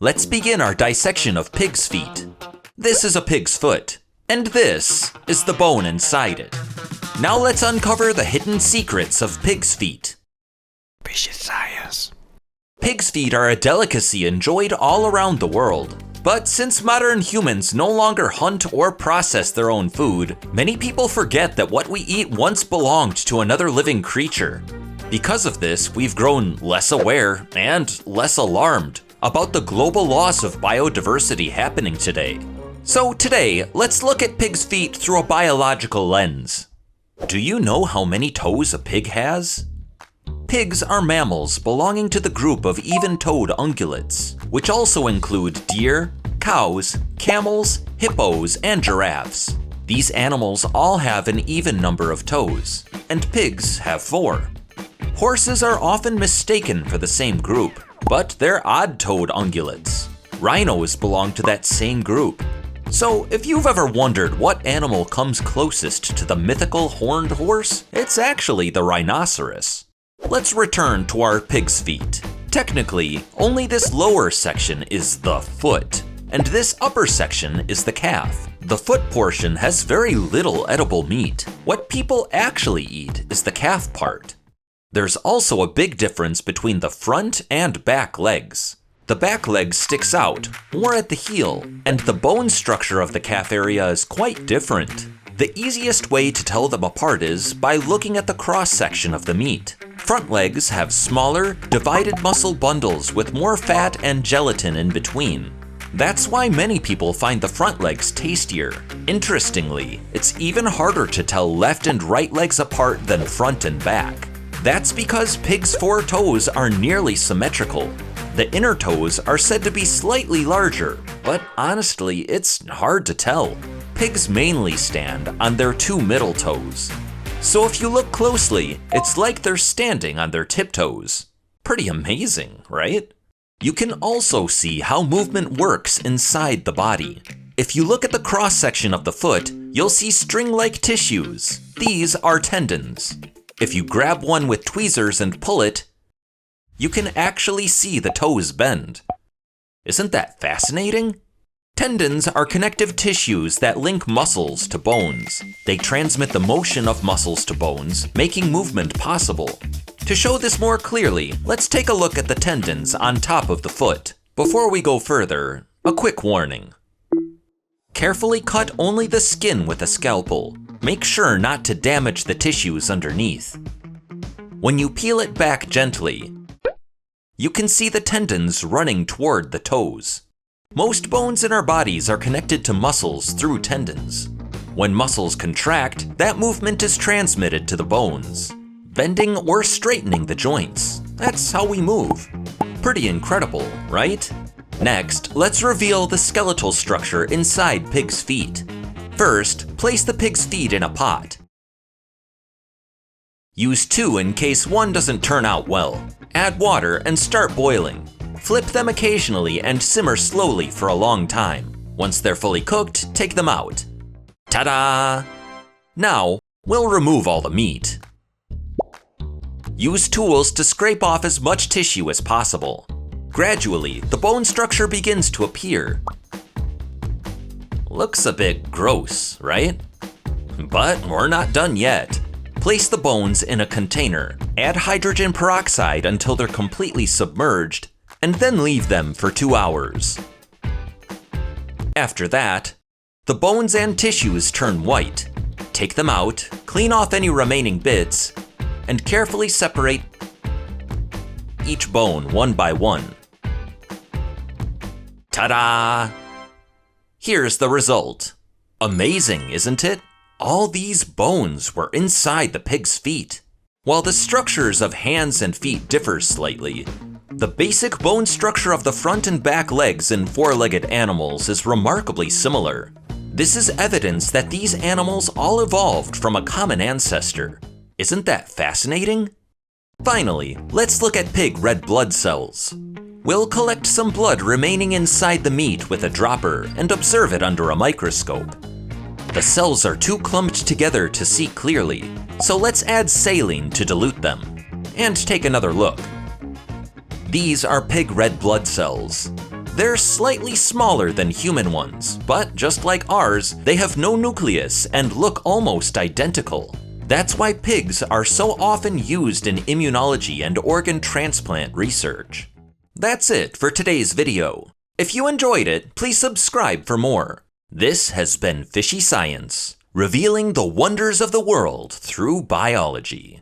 Let's begin our dissection of pig's feet. This is a pig's foot, and this is the bone inside it. Now let's uncover the hidden secrets of pig's feet. Fishy science. Pig's feet are a delicacy enjoyed all around the world. But since modern humans no longer hunt or process their own food, many people forget that what we eat once belonged to another living creature. Because of this, we've grown less aware and less alarmed about the global loss of biodiversity happening today. So today, let's look at pig's feet through a biological lens. Do you know how many toes a pig has? Pigs are mammals belonging to the group of even-toed ungulates, which also include deer, cows, camels, hippos, and giraffes. These animals all have an even number of toes, and pigs have 4. Horses are often mistaken for the same group, but they're odd-toed ungulates. Rhinos belong to that same group. So if you've ever wondered what animal comes closest to the mythical horned horse, it's actually the rhinoceros. Let's return to our pig's feet. Technically, only this lower section is the foot, and this upper section is the calf. The foot portion has very little edible meat. What people actually eat is the calf part. There's also a big difference between the front and back legs. The back leg sticks out, more at the heel, and the bone structure of the calf area is quite different. The easiest way to tell them apart is by looking at the cross-section of the meat. Front legs have smaller, divided muscle bundles with more fat and gelatin in between. That's why many people find the front legs tastier. Interestingly, it's even harder to tell left and right legs apart than front and back. That's because pigs' 4 toes are nearly symmetrical. The inner toes are said to be slightly larger, but honestly, it's hard to tell. Pigs mainly stand on their 2 middle toes. So if you look closely, it's like they're standing on their tiptoes. Pretty amazing, right? You can also see how movement works inside the body. If you look at the cross-section of the foot, you'll see string-like tissues. These are tendons. If you grab one with tweezers and pull it, you can actually see the toes bend. Isn't that fascinating? Tendons are connective tissues that link muscles to bones. They transmit the motion of muscles to bones, making movement possible. To show this more clearly, let's take a look at the tendons on top of the foot. Before we go further, a quick warning. Carefully cut only the skin with a scalpel. Make sure not to damage the tissues underneath. When you peel it back gently, you can see the tendons running toward the toes. Most bones in our bodies are connected to muscles through tendons. When muscles contract, that movement is transmitted to the bones, bending or straightening the joints. That's how we move. Pretty incredible, right? Next, let's reveal the skeletal structure inside pig's feet. First, place the pig's feet in a pot. Use 2 in case one doesn't turn out well. Add water and start boiling. Flip them occasionally and simmer slowly for a long time. Once they're fully cooked, take them out. Ta-da! Now, we'll remove all the meat. Use tools to scrape off as much tissue as possible. Gradually, the bone structure begins to appear. Looks a bit gross, right? But we're not done yet. Place the bones in a container, add hydrogen peroxide until they're completely submerged, and then leave them for 2 hours. After that, the bones and tissues turn white. Take them out, clean off any remaining bits, and carefully separate each bone one by one. Ta-da! Here's the result. Amazing, isn't it? All these bones were inside the pig's feet. While the structures of hands and feet differ slightly, the basic bone structure of the front and back legs in 4-legged animals is remarkably similar. This is evidence that these animals all evolved from a common ancestor. Isn't that fascinating? Finally, let's look at pig red blood cells. We'll collect some blood remaining inside the meat with a dropper and observe it under a microscope. The cells are too clumped together to see clearly, so let's add saline to dilute them. And take another look. These are pig red blood cells. They're slightly smaller than human ones, but just like ours, they have no nucleus and look almost identical. That's why pigs are so often used in immunology and organ transplant research. That's it for today's video. If you enjoyed it, please subscribe for more. This has been Fishy Science, revealing the wonders of the world through biology.